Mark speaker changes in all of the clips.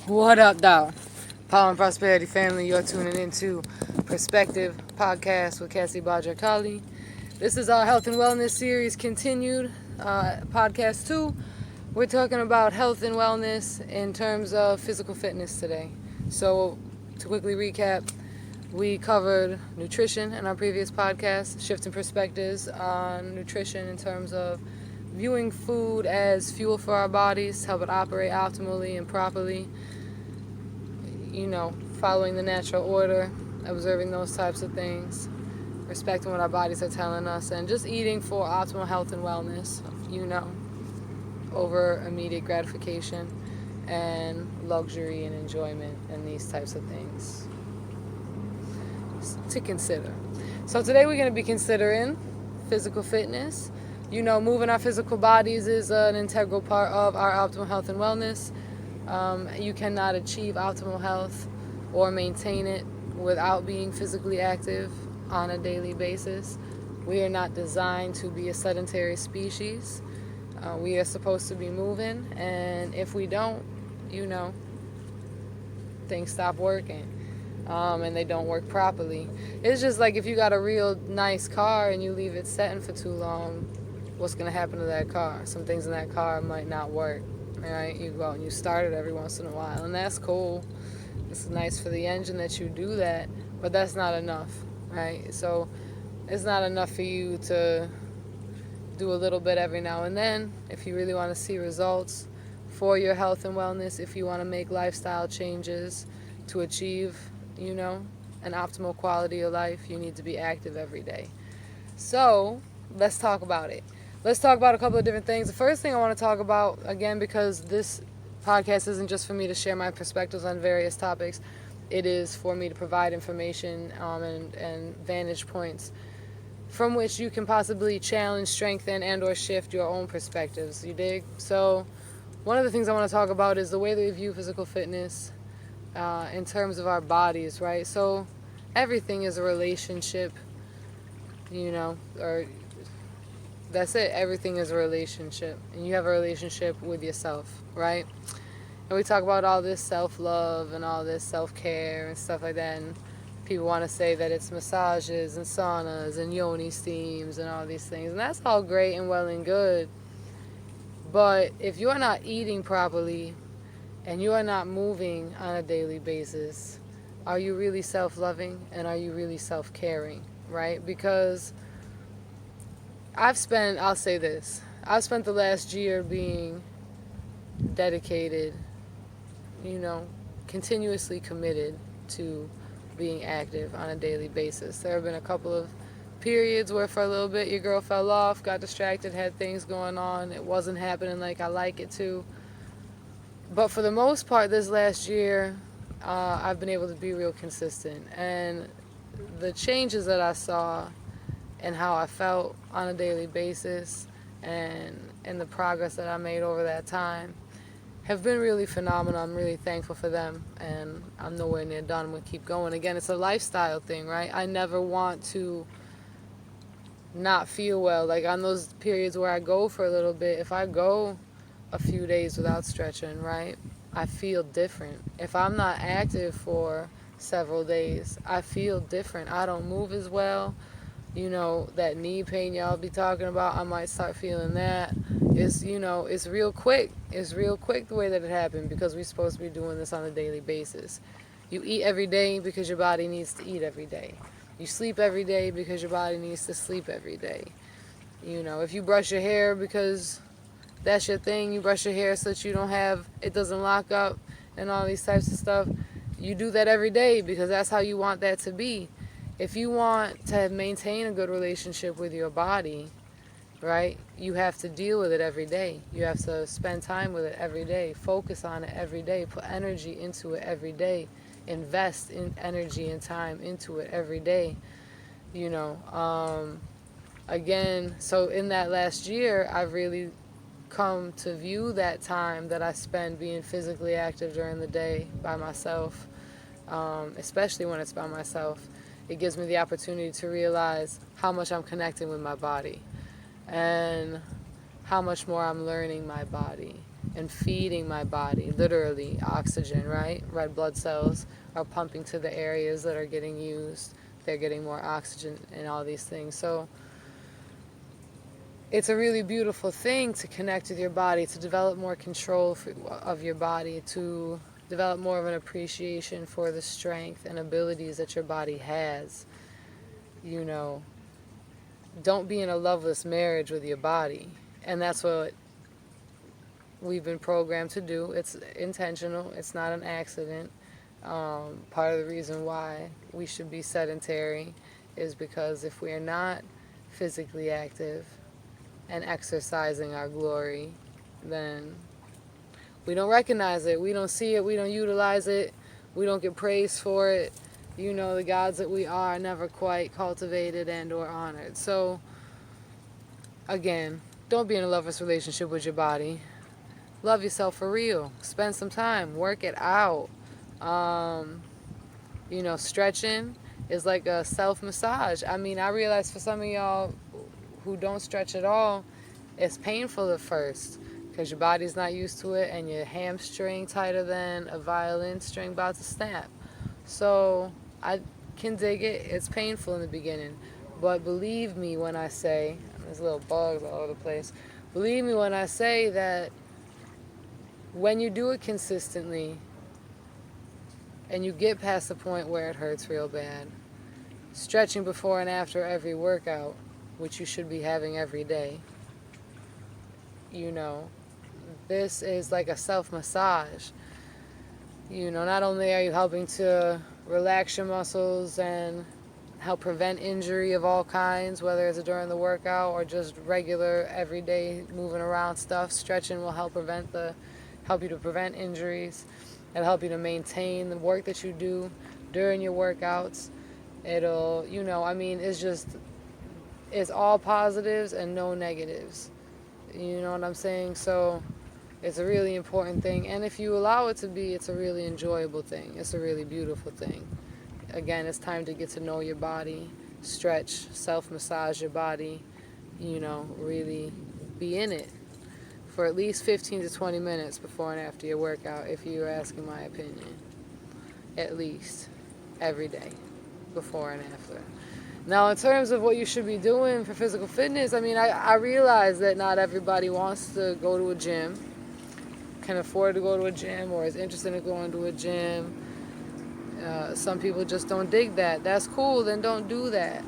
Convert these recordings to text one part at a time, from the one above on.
Speaker 1: What up, though? Power and Prosperity family, you're tuning into Perspective Podcast with Cassie Badger Kali. This is our health and wellness series continued, podcast 2. We're talking about health and wellness in terms of physical fitness today. So, to quickly recap, we covered nutrition in our previous podcast, shifting perspectives on nutrition in terms of viewing food as fuel for our bodies, help it operate optimally and properly, following the natural order, observing those types of things, respecting what our bodies are telling us, and just eating for optimal health and wellness, over immediate gratification and luxury and enjoyment and these types of things to consider. So today we're going to be considering physical fitness. Moving our physical bodies is an integral part of our optimal health and wellness. You cannot achieve optimal health or maintain it without being physically active on a daily basis. We are not designed to be a sedentary species. We are supposed to be moving, and if we don't, things stop working, and they don't work properly. It's just like if you got a real nice car and you leave it sitting for too long, what's going to happen to that car? Some things in that car might not work. Right? You go and you start it every once in a while, and that's cool. It's nice for the engine that you do that, but that's not enough, right? So it's not enough for you to do a little bit every now and then. If you really want to see results for your health and wellness, if you want to make lifestyle changes to achieve, an optimal quality of life, you need to be active every day. So let's talk about it. Let's talk about a couple of different things. The first thing I want to talk about, again, because this podcast isn't just for me to share my perspectives on various topics, it is for me to provide information and vantage points from which you can possibly challenge, strengthen, and or shift your own perspectives. You dig? So one of the things I want to talk about is the way that we view physical fitness in terms of our bodies, right? So everything is a relationship, or that's it. Everything is a relationship. And you have a relationship with yourself, right? And we talk about all this self-love and all this self-care and stuff like that. And people want to say that it's massages and saunas and yoni steams and all these things. And that's all great and well and good. But if you're not eating properly and you are not moving on a daily basis, are you really self-loving and are you really self-caring, right? Because I've spent the last year being dedicated, continuously committed to being active on a daily basis. There have been a couple of periods where for a little bit your girl fell off, got distracted, had things going on. It wasn't happening like I like it to. But for the most part this last year, I've been able to be real consistent. And the changes that I saw and how I felt on a daily basis and the progress that I made over that time have been really phenomenal. I'm really thankful for them, and I'm nowhere near done. We'll keep going. Again, it's a lifestyle thing, right? I never want to not feel well. Like on those periods where I go for a little bit, if I go a few days without stretching, right, I feel different. If I'm not active for several days, I feel different. I don't move as well. That knee pain y'all be talking about, I might start feeling that. It's real quick. It's real quick the way that it happened because we're supposed to be doing this on a daily basis. You eat every day because your body needs to eat every day. You sleep every day because your body needs to sleep every day. If you brush your hair because that's your thing, you brush your hair so that it doesn't lock up and all these types of stuff. You do that every day because that's how you want that to be. If you want to maintain a good relationship with your body, right, you have to deal with it every day. You have to spend time with it every day, focus on it every day, put energy into it every day, invest in energy and time into it every day. Again, so in that last year, I've really come to view that time that I spend being physically active during the day by myself, especially when it's by myself. It gives me the opportunity to realize how much I'm connecting with my body and how much more I'm learning my body and feeding my body, literally oxygen, right? Red blood cells are pumping to the areas that are getting used. They're getting more oxygen and all these things. So it's a really beautiful thing to connect with your body, to develop more control of your body, to develop more of an appreciation for the strength and abilities that your body has. You know, don't be in a loveless marriage with your body. And that's what we've been programmed to do. It's intentional, it's not an accident. Part of the reason why we should be sedentary is because if we are not physically active and exercising our glory, then we don't recognize it, we don't see it, we don't utilize it, we don't get praised for it. You know, the gods that we are never quite cultivated and or honored. So again, don't be in a lover's relationship with your body. Love yourself for real. Spend some time, work it out. You know, stretching is like a self-massage. I mean, I realize for some of y'all who don't stretch at all, it's painful at first because your body's not used to it and your hamstring tighter than a violin string about to snap. So I can dig it. It's painful in the beginning. But believe me when I say, there's little bugs all over the place. Believe me when I say that when you do it consistently and you get past the point where it hurts real bad, stretching before and after every workout, which you should be having every day, you know, this is like a self-massage. You know, not only are you helping to relax your muscles and help prevent injury of all kinds, whether it's during the workout or just regular everyday moving around stuff, stretching will help you to prevent injuries. It'll help you to maintain the work that you do during your workouts. It'll, you know, I mean, it's all positives and no negatives. You know what I'm saying? So it's a really important thing. And if you allow it to be, it's a really enjoyable thing. It's a really beautiful thing. Again, it's time to get to know your body, stretch, self-massage your body, you know, really be in it for at least 15 to 20 minutes before and after your workout, if you're asking my opinion. At least every day, before and after. Now, in terms of what you should be doing for physical fitness, I mean, I realize that not everybody wants to go to a gym, can afford to go to a gym, or is interested in going to a gym. Some people just don't dig that. That's cool, then don't do that.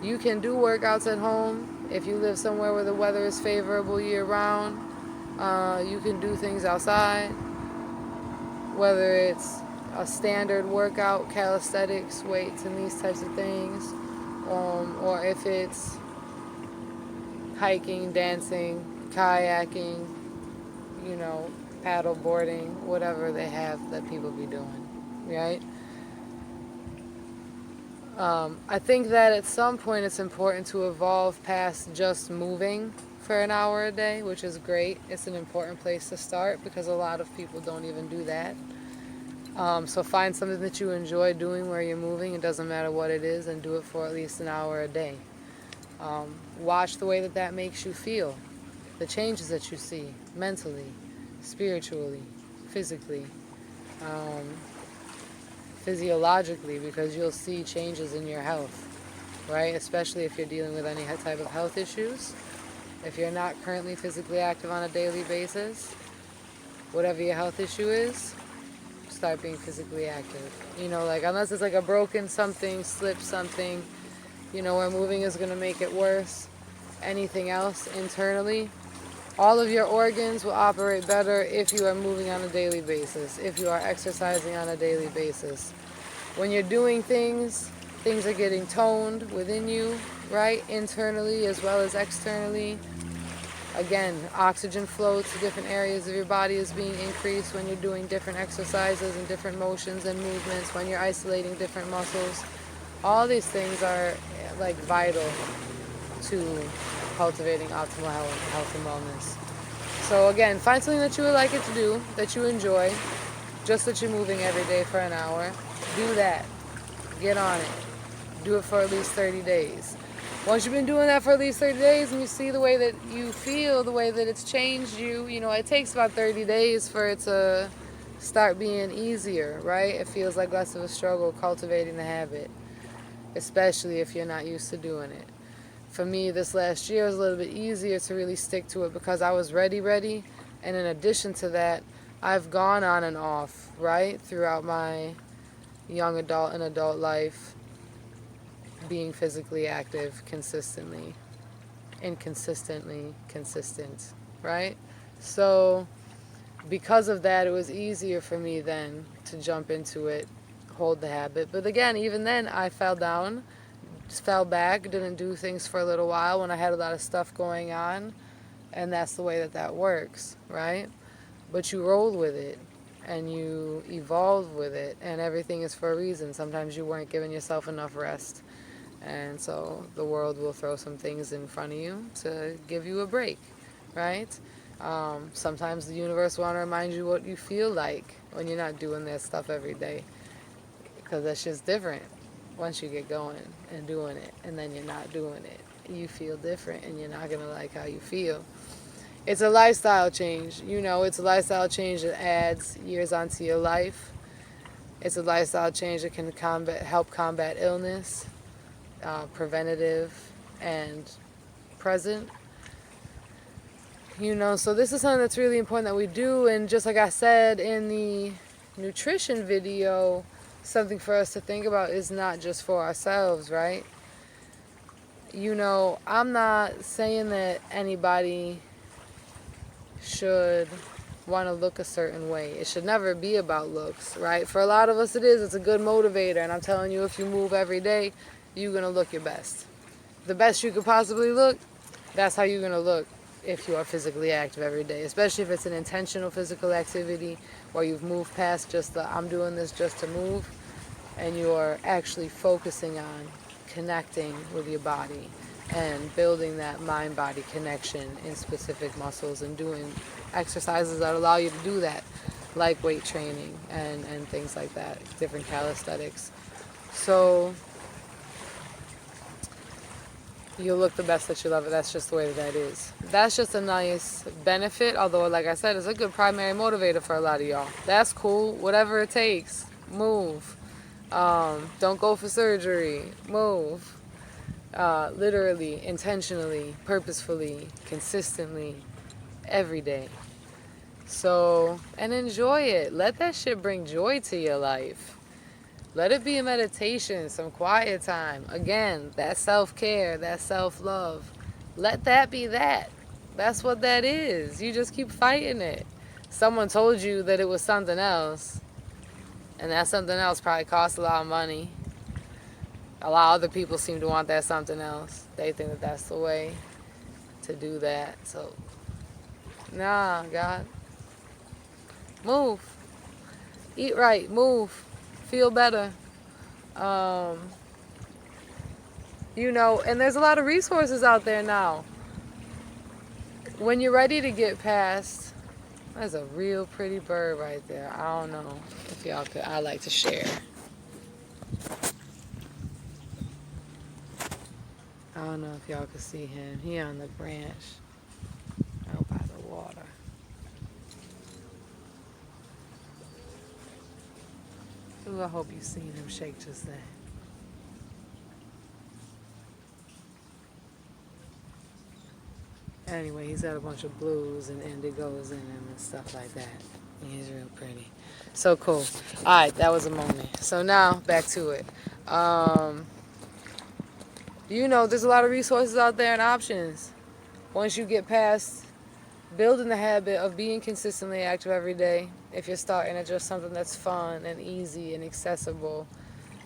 Speaker 1: You can do workouts at home. If you live somewhere where the weather is favorable year round, you can do things outside, whether it's a standard workout, calisthenics, weights, and these types of things, or if it's hiking, dancing, kayaking, you know, paddle boarding, whatever they have that people be doing, right? I think that at some point it's important to evolve past just moving for an hour a day, which is great. It's an important place to start because a lot of people don't even do that. So find something that you enjoy doing where you're moving. It doesn't matter what it is, and do it for at least an hour a day. Watch the way that makes you feel, the changes that you see mentally, spiritually, physically, physiologically, because you'll see changes in your health, right? Especially if you're dealing with any type of health issues. If you're not currently physically active on a daily basis, whatever your health issue is, start being physically active. You know, like unless it's like a broken something, slip something, you know, where moving is going to make it worse. Anything else internally, all of your organs will operate better if you are moving on a daily basis, if you are exercising on a daily basis. When you're doing things are getting toned within you, right? Internally as well as externally. Again, oxygen flow to different areas of your body is being increased when you're doing different exercises and different motions and movements, when you're isolating different muscles. All these things are like vital to cultivating optimal health and wellness. So again, find something that you would like it to do, that you enjoy, just that you're moving every day for an hour. Do that. Get on it. Do it for at least 30 days. Once you've been doing that for at least 30 days and you see the way that you feel, the way that it's changed you, it takes about 30 days for it to start being easier, right? It feels like less of a struggle cultivating the habit, especially if you're not used to doing it. For me, this last year was a little bit easier to really stick to it because I was ready. And in addition to that, I've gone on and off, right, throughout my young adult and adult life, being physically active consistently, inconsistently consistent, right? So because of that, it was easier for me then to jump into it, hold the habit. But again, even then, I fell down, just fell back, didn't do things for a little while when I had a lot of stuff going on. And that's the way that that works, right? But you roll with it and you evolve with it, and everything is for a reason. Sometimes you weren't giving yourself enough rest. And so the world will throw some things in front of you to give you a break, right? Sometimes the universe want to remind you what you feel like when you're not doing that stuff every day, because that's just different. Once you get going and doing it, and then you're not doing it, you feel different, and you're not gonna like how you feel. It's a lifestyle change. It's a lifestyle change that adds years onto your life. It's a lifestyle change that can help combat illness, preventative and present. So this is something that's really important that we do. And just like I said in the nutrition video, something for us to think about is not just for ourselves, right? I'm not saying that anybody should want to look a certain way. It should never be about looks, right? For a lot of us it is. It's a good motivator, and I'm telling you, if you move every day, you're going to look your best. The best you could possibly look, that's how you're going to look if you are physically active every day, especially if it's an intentional physical activity where you've moved past just the I'm doing this just to move, and you're actually focusing on connecting with your body and building that mind-body connection in specific muscles and doing exercises that allow you to do that, like weight training and things like that, different calisthenics. So you'll look the best that you love it. That's just the way that is. That's just a nice benefit, although, like I said, it's a good primary motivator for a lot of y'all. That's cool. Whatever it takes. Move. Don't go for surgery. Move. Literally, intentionally, purposefully, consistently, every day. So, and enjoy it. Let that shit bring joy to your life. Let it be a meditation, some quiet time. Again, that self-care, that self-love. Let that be that. That's what that is. You just keep fighting it. Someone told you that it was something else, and that something else probably costs a lot of money. A lot of other people seem to want that something else. They think that that's the way to do that. So, nah, God. Move. Eat right. Move. Feel better. And there's a lot of resources out there now. When you're ready to get past, there's a real pretty bird right there. I don't know if y'all could, I like to share. I don't know if y'all can see him. He on the branch out by the water. Ooh, I hope you seen him shake just then. Anyway, he's got a bunch of blues and indigos in him and stuff like that. He's real pretty. So cool. Alright, that was a moment. So now, back to it. There's a lot of resources out there and options. Once you get past building the habit of being consistently active every day, if you're starting at just something that's fun and easy and accessible,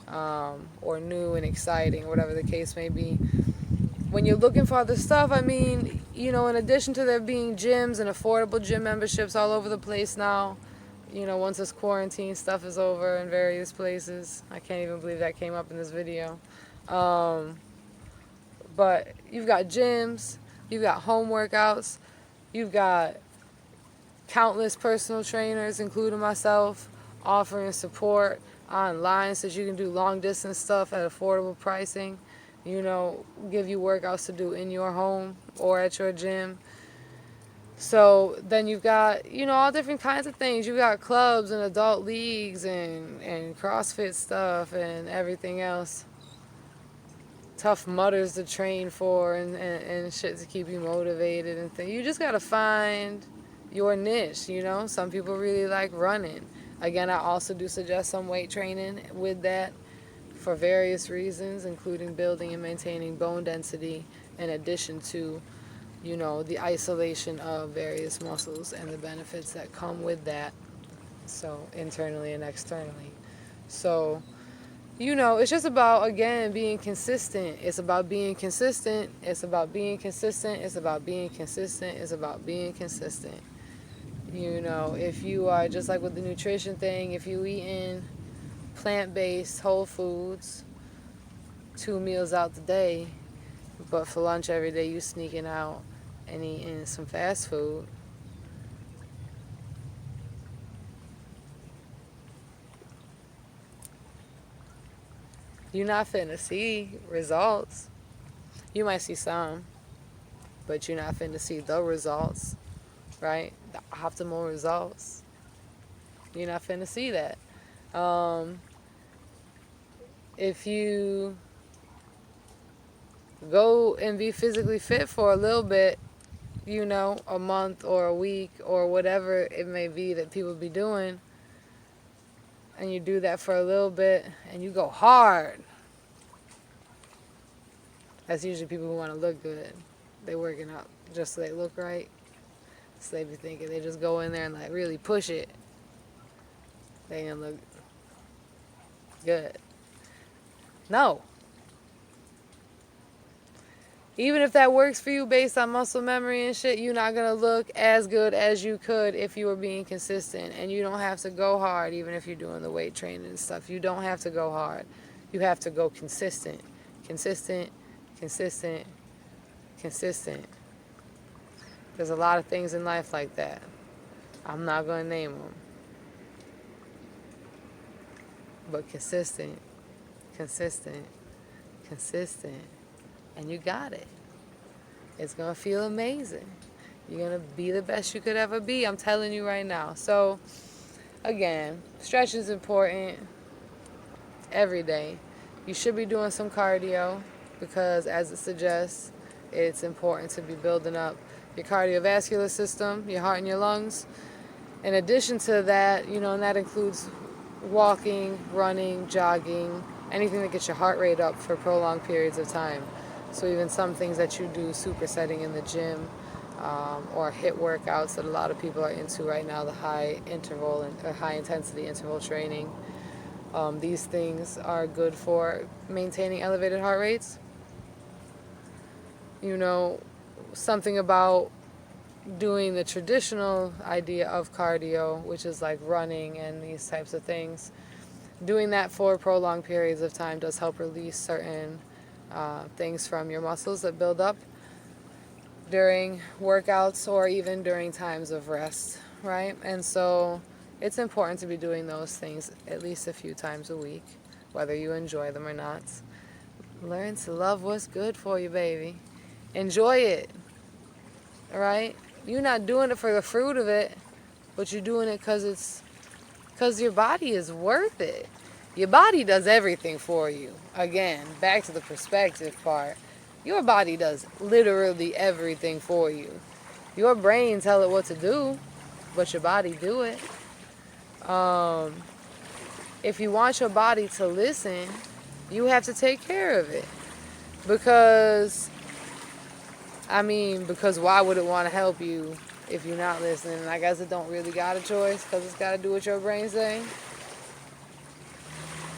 Speaker 1: or new and exciting, whatever the case may be, when you're looking for other stuff, in addition to there being gyms and affordable gym memberships all over the place now, once this quarantine stuff is over in various places. I can't even believe that came up in this video. But you've got gyms, you've got home workouts, you've got countless personal trainers, including myself, offering support online so that you can do long distance stuff at affordable pricing. give you workouts to do in your home or at your gym. So then you've got, all different kinds of things. You got clubs and adult leagues and CrossFit stuff and everything else. Tough mutters to train for and shit to keep you motivated and things. You just got to find your niche. Some people really like running. Again, I also do suggest some weight training with that for various reasons, including building and maintaining bone density in addition to the isolation of various muscles and the benefits that come with that, so internally and externally. So, it's just about, again, being consistent. It's about being consistent. It's about being consistent. It's about being consistent. It's about being consistent. If you are, just like with the nutrition thing, if you eating plant-based whole foods 2 meals out the day, but for lunch every day you sneaking out and eating some fast food, you're not finna see results. You might see some, but you're not finna see the results, right? The optimal results. You're not finna see that. If you go and be physically fit for a little bit, a month or a week or whatever it may be that people be doing, and you do that for a little bit and you go hard, that's usually people who want to look good. They working out just so they look right. So they be thinking they just go in there and like really push it, they gonna look good. No. Even if that works for you based on muscle memory and shit, you're not going to look as good as you could if you were being consistent. And you don't have to go hard even if you're doing the weight training and stuff. You don't have to go hard. You have to go consistent. Consistent, consistent, consistent. There's a lot of things in life like that. I'm not going to name them. But consistent, consistent, consistent. And you got it. It's going to feel amazing. You're going to be the best you could ever be. I'm telling you right now. So, again, stretch is important every day. You should be doing some cardio because, as it suggests, it's important to be building up your cardiovascular system, your heart and your lungs. In addition to that, and that includes walking, running, jogging, anything that gets your heart rate up for prolonged periods of time. So even some things that you do, supersetting in the gym, or HIIT workouts that a lot of people are into right now, the high interval or high intensity interval training. These things are good for maintaining elevated heart rates. Something about doing the traditional idea of cardio, which is like running and these types of things. Doing that for prolonged periods of time does help release certain things from your muscles that build up during workouts or even during times of rest, right? And so it's important to be doing those things at least a few times a week, whether you enjoy them or not. Learn to love what's good for you, baby. Enjoy it, all right? You're not doing it for the fruit of it, but you're doing it because your body is worth it. Your body does everything for you. Again, back to the perspective part. Your body does literally everything for you. Your brain tell it what to do, but your body do it. If you want your body to listen, you have to take care of it. Because why would it want to help you if you're not listening? I guess it don't really got a choice because it's got to do what your brain say.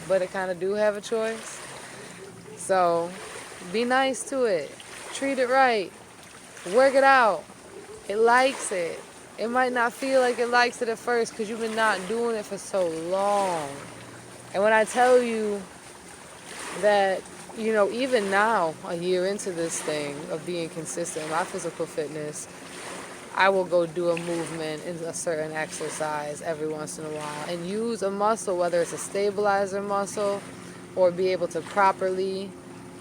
Speaker 1: But it kind of do have a choice. So be nice to it. Treat it right. Work it out. It likes it. It might not feel like it likes it at first because you've been not doing it for so long. And when I tell you that, even now, a year into this thing of being consistent in my physical fitness, I will go do a movement in a certain exercise every once in a while and use a muscle, whether it's a stabilizer muscle or be able to properly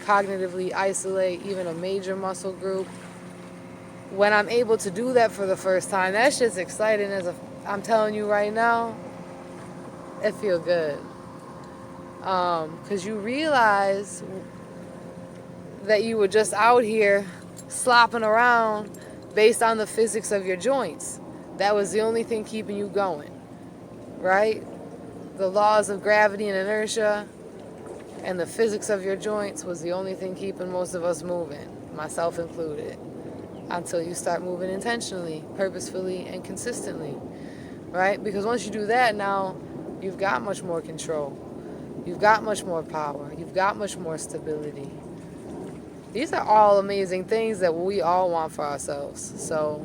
Speaker 1: cognitively isolate even a major muscle group. When I'm able to do that for the first time, that shit's exciting I'm telling you right now, it feel good. Because you realize that you were just out here slopping around based on the physics of your joints. That was the only thing keeping you going, right? The laws of gravity and inertia and the physics of your joints was the only thing keeping most of us moving, myself included, until you start moving intentionally, purposefully, and consistently, right? Because once you do that, now you've got much more control. You've got much more power. You've got much more stability. These are all amazing things that we all want for ourselves. So,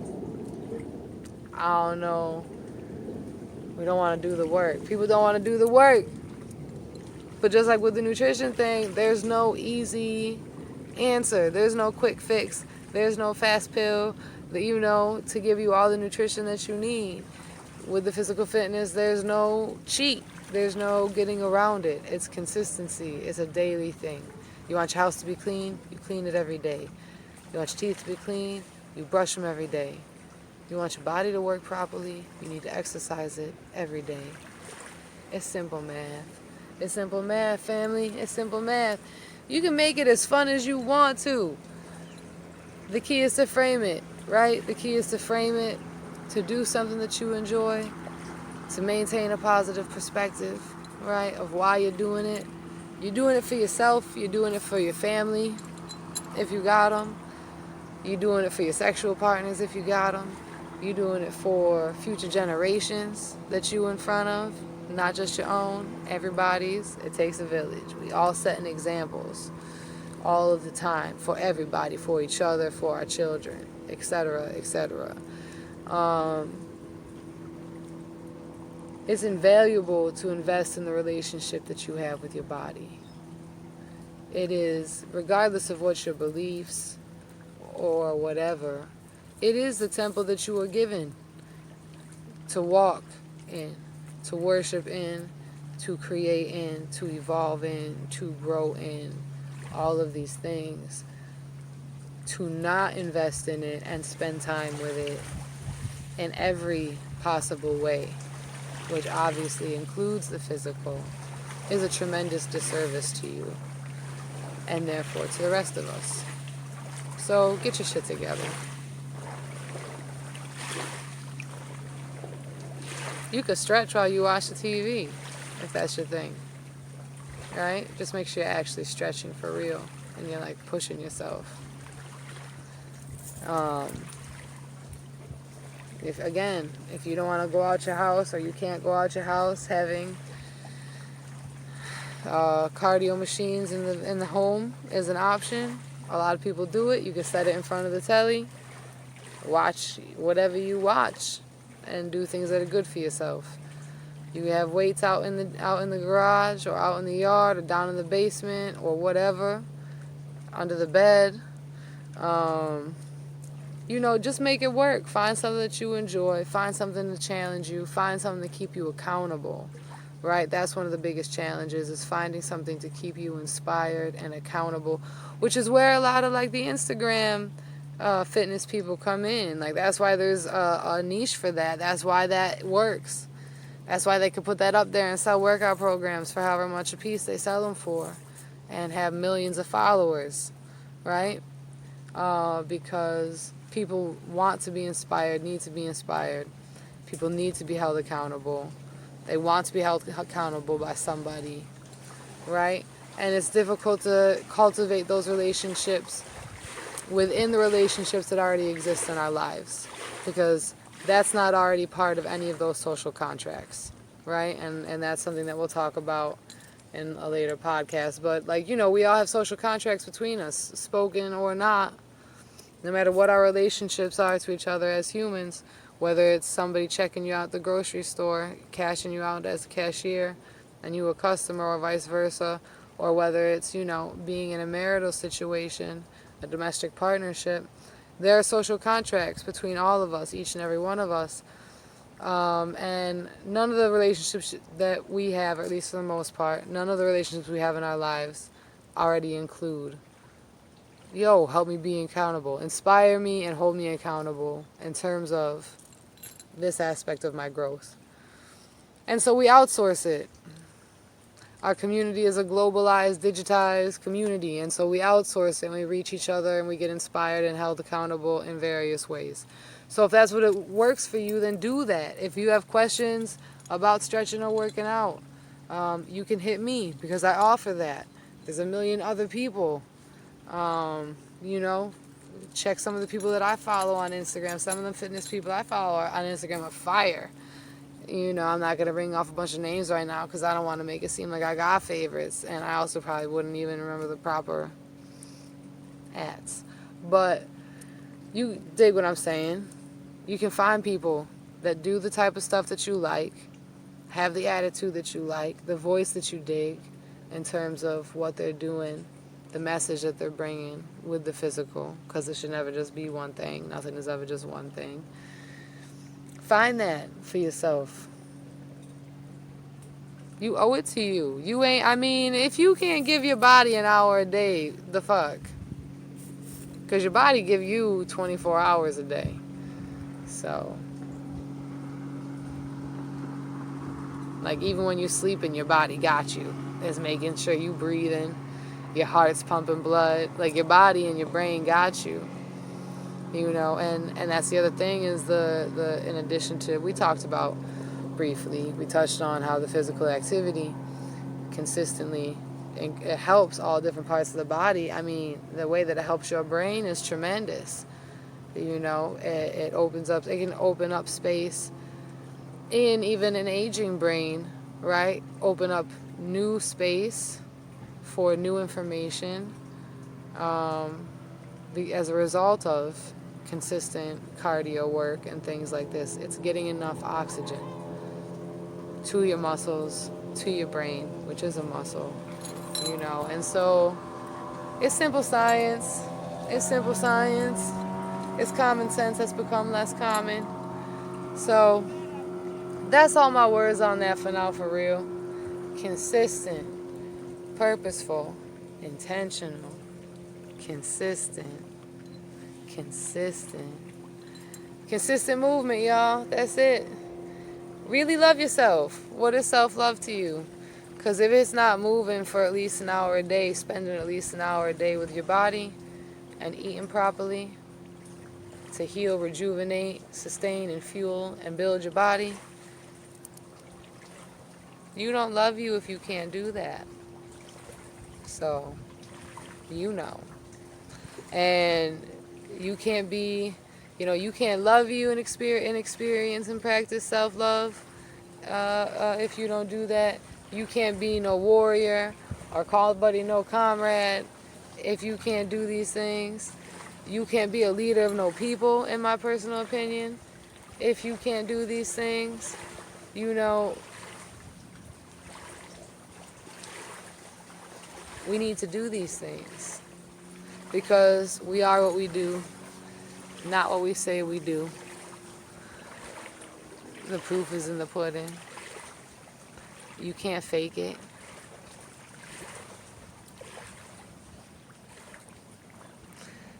Speaker 1: I don't know. We don't want to do the work. People don't want to do the work. But just like with the nutrition thing, there's no easy answer. There's no quick fix. There's no fast pill that to give you all the nutrition that you need. With the physical fitness, there's no cheat. There's no getting around it. It's consistency. It's a daily thing. You want your house to be clean, you clean it every day. You want your teeth to be clean, you brush them every day. You want your body to work properly, you need to exercise it every day. It's simple math. It's simple math, family. It's simple math. You can make it as fun as you want to. The key is to frame it, right? The key is to frame it, to do something that you enjoy, to maintain a positive perspective, right, of why you're doing it. You're doing it for yourself. You're doing it for your family, if you got them. You're doing it for your sexual partners, if you got them. You're doing it for future generations that you in front of, not just your own, everybody's. It takes a village. We all setting examples all of the time for everybody, for each other, for our children, etc., etc. It's invaluable to invest in the relationship that you have with your body. It is, regardless of what your beliefs or whatever, it is the temple that you are given to walk in, to worship in, to create in, to evolve in, to grow in, all of these things. To not invest in it and spend time with it in every possible way, which obviously includes the physical, is a tremendous disservice to you and therefore to the rest of us. So get your shit together. You could stretch while you watch the TV, if that's your thing, right? Just make sure you're actually stretching for real and you're like pushing yourself. If you don't want to go out your house or you can't go out your house, having cardio machines in the home is an option. A lot of people do it. You can set it in front of the telly, watch whatever you watch, and do things that are good for yourself. You have weights out in the garage or out in the yard or down in the basement or whatever, under the bed. Just make it work. Find something that you enjoy. Find something to challenge you. Find something to keep you accountable, right? That's one of the biggest challenges, is finding something to keep you inspired and accountable, which is where a lot of like the Instagram fitness people come in. Like that's why there's a niche for that. That's why that works. That's why they could put that up there and sell workout programs for however much a piece they sell them for and have millions of followers, right? Because people want to be inspired, need to be inspired. People need to be held accountable. They want to be held accountable by somebody, right? And it's difficult to cultivate those relationships within the relationships that already exist in our lives, because that's not already part of any of those social contracts, right? And that's something that we'll talk about in a later podcast. But we all have social contracts between us, spoken or not, no matter what our relationships are to each other as humans, whether it's somebody checking you out at the grocery store, cashing you out as a cashier, and you a customer, or vice versa, or whether it's, being in a marital situation, a domestic partnership. There are social contracts between all of us, each and every one of us. And none of the relationships that we have, or at least for the most part, none of the relationships we have in our lives already include, yo, help me be accountable, inspire me and hold me accountable in terms of this aspect of my growth. And so we outsource it. Our community is a globalized, digitized community, and so we outsource it and we reach each other and we get inspired and held accountable in various ways. So if that's what it works for you, then do that. If you have questions about stretching or working out, you can hit me because I offer that. There's a million other people. You know, check some of the people that I follow on Instagram. Some of the fitness people I follow on Instagram are fire. You know, I'm not going to ring off a bunch of names right now because I don't want to make it seem like I got favorites. And I also probably wouldn't even remember the proper ads. But you dig what I'm saying. You can find people that do the type of stuff that you like, have the attitude that you like, the voice that you dig in terms of what they're doing, the message that they're bringing with the physical, because it should never just be one thing. Nothing is ever just one thing. Find that for yourself. You owe it to you. You ain't, I mean, if you can't give your body an hour a day, the fuck? Because your body give you 24 hours a day. So, like, even when you're sleeping, your body got you. It's making sure you breathing, your heart's pumping blood. Like, your body and your brain got you. You know, and that's the other thing is the in addition to, we talked about briefly, we touched on how the physical activity consistently, it helps all different parts of the body. I mean, the way that it helps your brain is tremendous. You know, it opens up, it can open up space in even an aging brain, right? Open up new space for new information as a result of consistent cardio work and things like this. It's getting enough oxygen to your muscles, to your brain, which is a muscle, you know. And so it's simple science. It's simple science. It's common sense that's become less common. So that's all my words on that for now, for real. Consistent, purposeful, intentional, consistent movement, y'all. That's it. Really love yourself. What is self-love to you? Because if it's not moving for at least an hour a day, spending at least an hour a day with your body and eating properly to heal, rejuvenate, sustain, and fuel and build your body, you don't love you if you can't do that. So, you know. And you can't be, you know, you can't love you and experience and practice self-love if you don't do that. You can't be no warrior or call buddy no comrade if you can't do these things. You can't be a leader of no people, in my personal opinion, if you can't do these things. You know, we need to do these things because we are what we do, not what we say we do. The proof is in the pudding. You can't fake it.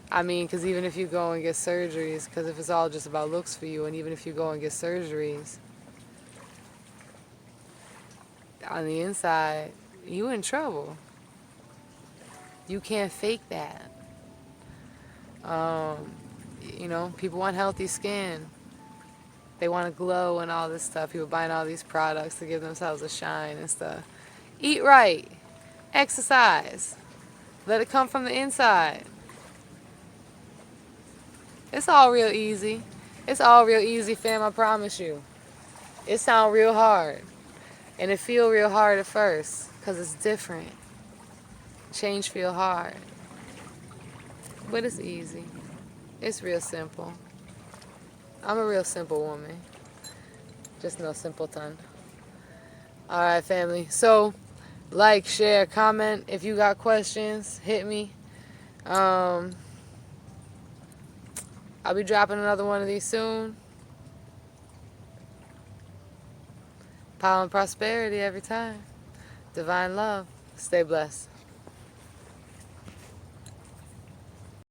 Speaker 1: I mean, because even if you go and get surgeries, because if it's all just about looks for you, and even if you go and get surgeries, on the inside, you in trouble. You can't fake that. You know, people want healthy skin. They want to glow and all this stuff. People buying all these products to give themselves a shine and stuff. Eat right. Exercise. Let it come from the inside. It's all real easy. It's all real easy, fam, I promise you. It sound real hard. And it feel real hard at first because it's different. Change feel hard. But it's easy. It's real simple. I'm a real simple woman. Just no simpleton. Alright, family. So, like, share, comment. If you got questions, hit me. I'll be dropping another one of these soon. Power and prosperity every time. Divine love. Stay blessed.